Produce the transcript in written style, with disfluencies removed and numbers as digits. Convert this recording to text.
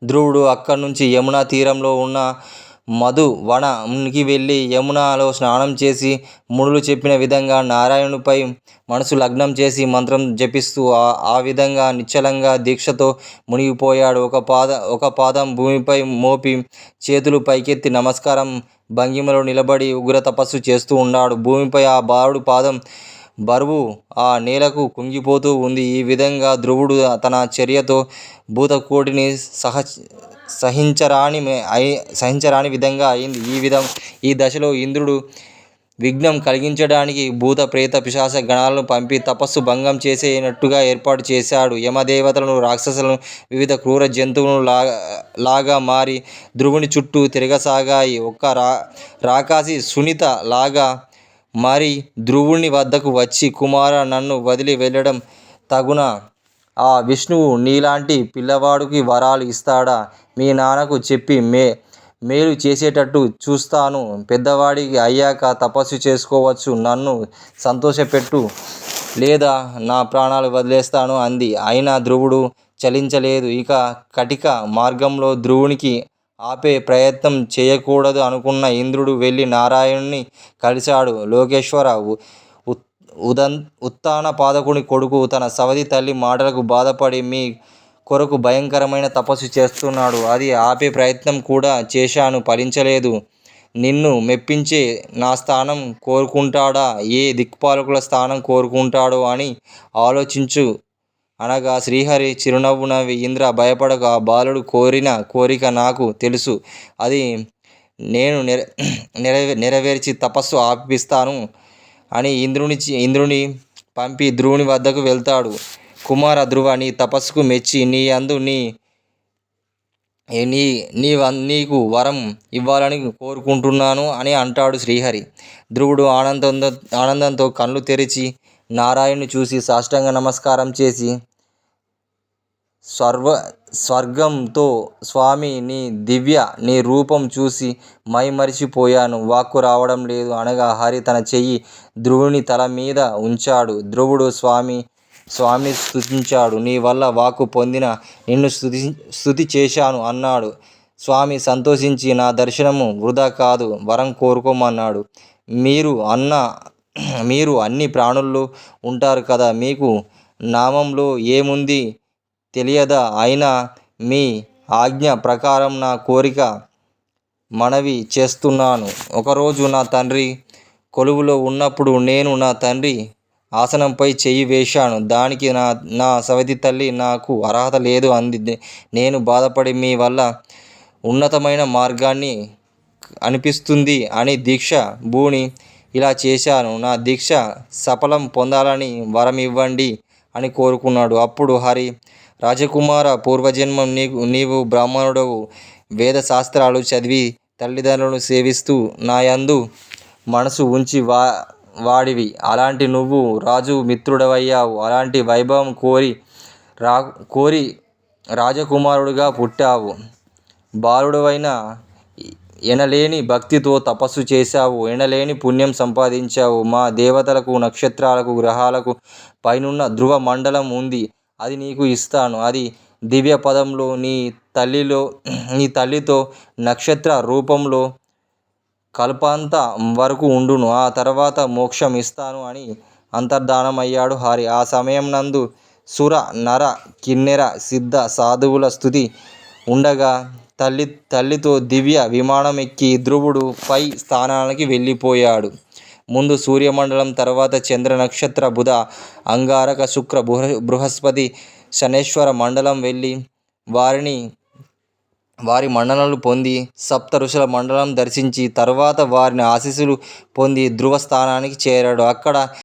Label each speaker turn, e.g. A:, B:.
A: ధ్రువుడు అక్కడి నుంచి యమునా తీరంలో ఉన్న మధువనానికి వెళ్ళి యమునాలో స్నానం చేసి మునులు చెప్పిన విధంగా నారాయణునిపై మనసు లగ్నం చేసి మంత్రం జపిస్తూ ఆ విధంగా నిశ్చలంగా దీక్షతో మునిగిపోయాడు. ఒక పాదం భూమిపై మోపి చేతులు పైకెత్తి నమస్కారం భంగిమలో నిలబడి ఉగ్ర తపస్సు చేస్తూ ఉన్నాడు. భూమిపై ఆ బాలుడు పాదం బరువు ఆ నేలకు కుంగిపోతూ ఉంది. ఈ విధంగా ధ్రువుడు తన చర్యతో భూతకోటిని సహించరాని విధంగా అయింది. ఈ దశలో ఇంద్రుడు విఘ్నం కలిగించడానికి భూత ప్రేత పిశాచ గణాలను పంపి తపస్సు భంగం చేసేటట్టుగా ఏర్పాటు చేశాడు. యమదేవతలను, రాక్షసులను, వివిధ క్రూర జంతువులను లాగా మారి ధ్రువుని చుట్టూ తిరగసాగాయి. ఒక్క రాకాసి సునీత లాగా మరి ధ్రువుని వద్దకు వచ్చి, కుమారా, నన్ను వదిలి వెళ్ళడం తగునా? ఆ విష్ణువు నీలాంటి పిల్లవాడికి వరాలు ఇస్తాడా? మీ నాన్నకు చెప్పి మేలు చేసేటట్టు చూస్తాను. పెద్దవాడికి అయ్యాక తపస్సు చేసుకోవచ్చు. నన్ను సంతోషపెట్టు, లేదా నా ప్రాణాలు వదిలేస్తాను అంది. అయినా ధ్రువుడు చలించలేదు. ఇక కటిక మార్గంలో ధ్రువునికి ఆపే ప్రయత్నం చేయకూడదు అనుకున్న ఇంద్రుడు వెళ్ళి నారాయణుని కలిశాడు. లోకేశ్వర, ఉత్తానపాదకుని కొడుకు తన సవతి తల్లి మాటలకు బాధపడి మీ కొరకు భయంకరమైన తపస్సు చేస్తున్నాడు. అది ఆపే ప్రయత్నం కూడా చేశాను, ఫలించలేదు. నిన్ను మెప్పించే నా స్థానం కోరుకుంటాడా, ఏ దిక్పాలకుల స్థానం కోరుకుంటాడో అని ఆలోచించు అనగా శ్రీహరి చిరునవ్వు నవ్వి, ఇంద్ర, భయపడకు. ఆ బాలుడు కోరిన కోరిక నాకు తెలుసు. అది నేను నెరవేర్చి తపస్సు ఆపిస్తాను అని ఇంద్రుని పంపి ధ్రువుని వద్దకు వెళ్తాడు. కుమార ధ్రువ, నీ తపస్సుకు మెచ్చి నీకు వరం ఇవ్వాలని కోరుకుంటున్నాను అని అంటాడు శ్రీహరి. ధ్రువుడు ఆనందంతో కళ్ళు తెరిచి నారాయణుని చూసి సాష్టాంగ నమస్కారం చేసి, స్వర్గంతో స్వామి, నీ రూపం చూసి మైమరిచిపోయాను, వాక్కు రావడం లేదు అనగా హరి తన చెయ్యి ధ్రువుని తల మీద ఉంచాడు. ధ్రువుడు స్వామిని స్తుతించాడు. నీ వల్ల వాక్కు పొందిన నిన్ను స్తుతి చేశాను అన్నాడు. స్వామి సంతోషించి, నా దర్శనము వృధా కాదు, వరం కోరుకోమన్నాడు. మీరు అన్ని ప్రాణుల్లో ఉంటారు కదా, మీకు నామంలో ఏముంది తెలియదా? అయినా మీ ఆజ్ఞ ప్రకారం నా కోరిక మనవి చేస్తున్నాను. ఒకరోజు నా తండ్రి కొలువులో ఉన్నప్పుడు నేను నా తండ్రి ఆసనంపై చెయ్యి వేశాను. దానికి నా సవతి తల్లి నాకు అర్హత లేదు అంది. నేను బాధపడి మీ వల్ల ఉన్నతమైన మార్గాన్ని అనిపిస్తుంది అని దీక్ష భూని ఇలా చేశాను. నా దీక్ష సఫలం పొందాలని వరం ఇవ్వండి అని కోరుకున్నాడు. అప్పుడు హరి, రాజకుమార, పూర్వజన్మం నీవు బ్రాహ్మణుడవు. వేద శాస్త్రాలు చదివి తల్లిదండ్రులను సేవిస్తూ నాయందు మనసు ఉంచి వాడివి. అలాంటి నువ్వు రాజు మిత్రుడవయ్యావు. అలాంటి వైభవం కోరి రాజకుమారుడిగా పుట్టావు. బాలుడవైన ఎనలేని భక్తితో తపస్సు చేశావు. ఎనలేని పుణ్యం సంపాదించావు. మా దేవతలకు, నక్షత్రాలకు, గ్రహాలకు పైనున్న ధ్రువ మండలం ఉంది. అది నీకు ఇస్తాను. అది దివ్య పదంలో నీ తల్లితో నక్షత్ర రూపంలో కల్పాంత వరకు ఉండును. ఆ తర్వాత మోక్షం ఇస్తాను అని అంతర్ధానమయ్యాడు హరి. ఆ సమయం నందు సుర, నర, కిన్నెర, సిద్ధ, సాధువుల స్తుతి ఉండగా తల్లితో దివ్య విమానం ఎక్కి ధ్రువుడు పై స్థానానికి వెళ్ళిపోయాడు. ముందు సూర్యమండలం, తర్వాత చంద్ర, నక్షత్ర, బుధ, అంగారక, శుక్ర, బృహస్పతి, శనేశ్వర మండలం వెళ్ళి వారి మండలాలు పొంది సప్త ఋషుల మండలం దర్శించి తర్వాత వారిని ఆశీస్సులు పొంది ధ్రువ స్థానానికి చేరాడు. అక్కడ